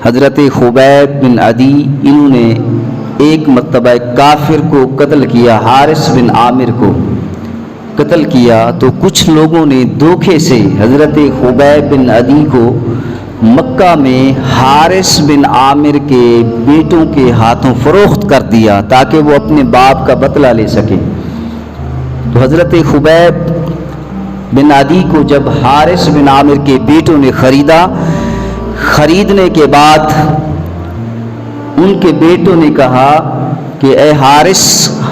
حضرت خبیب بن عدی انہوں نے ایک مرتبہ کافر کو قتل کیا، حارث بن عامر کو قتل کیا، تو کچھ لوگوں نے دھوکے سے حضرت خبیب بن عدی کو مکہ میں حارث بن عامر کے بیٹوں کے ہاتھوں فروخت کر دیا تاکہ وہ اپنے باپ کا بدلہ لے سکیں۔ تو حضرت خبیب بن عدی کو جب حارث بن عامر کے بیٹوں نے خریدا، خریدنے کے بعد ان کے بیٹوں نے کہا کہ اے حارث،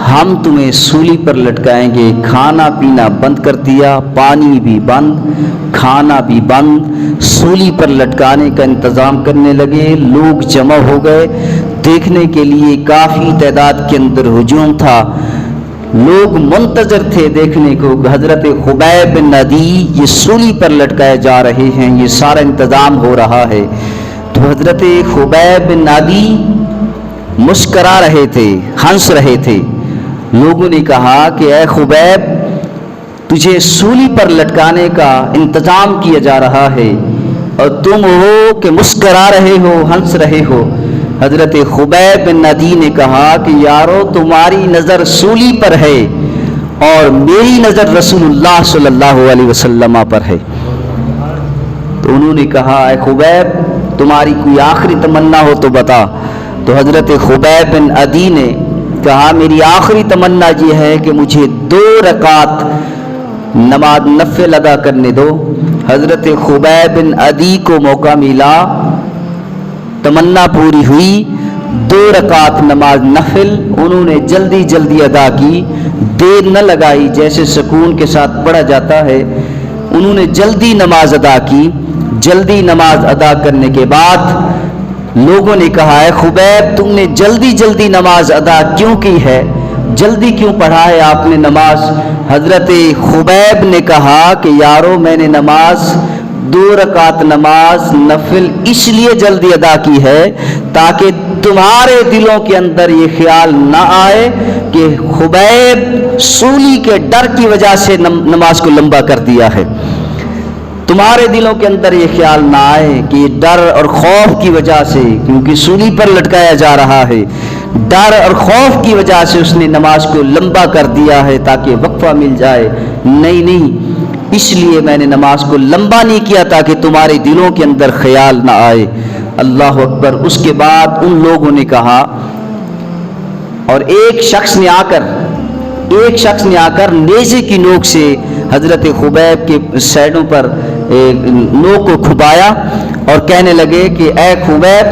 ہم تمہیں سولی پر لٹکائیں گے۔ کھانا پینا بند کر دیا، پانی بھی بند، کھانا بھی بند، سولی پر لٹکانے کا انتظام کرنے لگے۔ لوگ جمع ہو گئے، دیکھنے کے لیے کافی تعداد کے اندر ہجوم تھا، لوگ منتظر تھے دیکھنے کو حضرت خبیب بن عدی یہ سولی پر لٹکائے جا رہے ہیں، یہ سارا انتظام ہو رہا ہے۔ تو حضرت خبیب بن عدی مسکرا رہے تھے، ہنس رہے تھے۔ لوگوں نے کہا کہ اے خبیب، تجھے سولی پر لٹکانے کا انتظام کیا جا رہا ہے اور تم ہو کہ مسکرا رہے ہو، ہنس رہے ہو۔ حضرت خبیب بن عدی نے کہا کہ یارو، تمہاری نظر سولی پر ہے اور میری نظر رسول اللہ صلی اللہ علیہ وسلم پر ہے۔ تو انہوں نے کہا اے خبیب، تمہاری کوئی آخری تمنا ہو تو بتا۔ تو حضرت خبیب بن عدی نے کہا میری آخری تمنا یہ ہے کہ مجھے 2 رکعت نماز نفل ادا کرنے دو۔ حضرت خبیب بن عدی کو موقع ملا، تمنا پوری ہوئی، 2 رکعت نماز نفل انہوں نے جلدی جلدی ادا کی، دیر نہ لگائی، جیسے سکون کے ساتھ پڑھا جاتا ہے۔ انہوں نے جلدی نماز ادا کی۔ جلدی نماز ادا کرنے کے بعد لوگوں نے کہا اے خبیب، تم نے جلدی جلدی نماز ادا کیوں کی ہے، جلدی کیوں پڑھا ہے آپ نے نماز؟ حضرت خبیب نے کہا کہ یارو، میں نے نماز 2 رکعت نماز نفل اس لیے جلدی ادا کی ہے تاکہ تمہارے دلوں کے اندر یہ خیال نہ آئے کہ خبیب سولی کے ڈر کی وجہ سے نماز کو لمبا کر دیا ہے۔ تمہارے دلوں کے اندر یہ خیال نہ آئے کہ یہ ڈر اور خوف کی وجہ سے، کیونکہ سولی پر لٹکایا جا رہا ہے، ڈر اور خوف کی وجہ سے اس نے نماز کو لمبا کر دیا ہے تاکہ وقفہ مل جائے۔ نہیں، اس لیے میں نے نماز کو لمبا نہیں کیا تاکہ تمہارے دلوں کے اندر خیال نہ آئے۔ اللہ اکبر۔ اس کے بعد ان لوگوں نے کہا، اور ایک شخص نے آ کر نیزے کی نوک سے حضرت خبیب کے سیڈوں پر نوک کو کھبایا اور کہنے لگے کہ اے خبیب،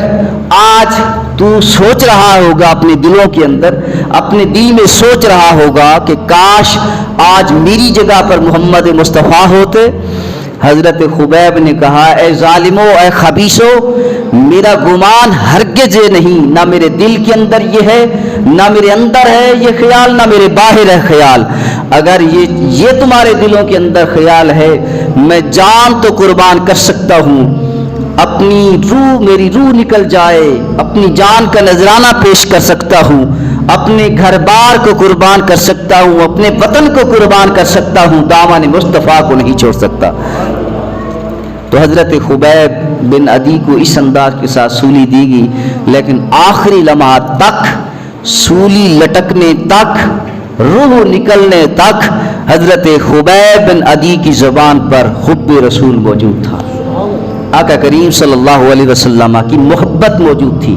آج تو سوچ رہا ہوگا اپنے دلوں کے اندر، اپنے دل میں سوچ رہا ہوگا کہ کاش آج میری جگہ پر محمد مصطفیٰ ہوتے۔ حضرت خبیب نے کہا اے ظالمو، اے خبیثو، میرا گمان ہرگز یہ نہیں، نہ میرے دل کے اندر یہ ہے، نہ میرے اندر ہے یہ خیال، نہ میرے باہر ہے خیال۔ اگر یہ تمہارے دلوں کے اندر خیال ہے، میں جان تو قربان کر سکتا ہوں، اپنی روح، میری روح نکل جائے، اپنی جان کا نذرانہ پیش کر سکتا ہوں، اپنے گھر بار کو قربان کر سکتا ہوں، اپنے وطن کو قربان کر سکتا ہوں، دامن مصطفیٰ کو نہیں چھوڑ سکتا۔ تو حضرت خبیب بن عدی کو اس انداز کے ساتھ سولی دی گئی، لیکن آخری لمحات تک، سولی لٹکنے تک، روح نکلنے تک حضرت خبیب بن عدی کی زبان پر حب رسول موجود تھا، آقا کریم صلی اللہ علیہ وسلم کی محبت موجود تھی۔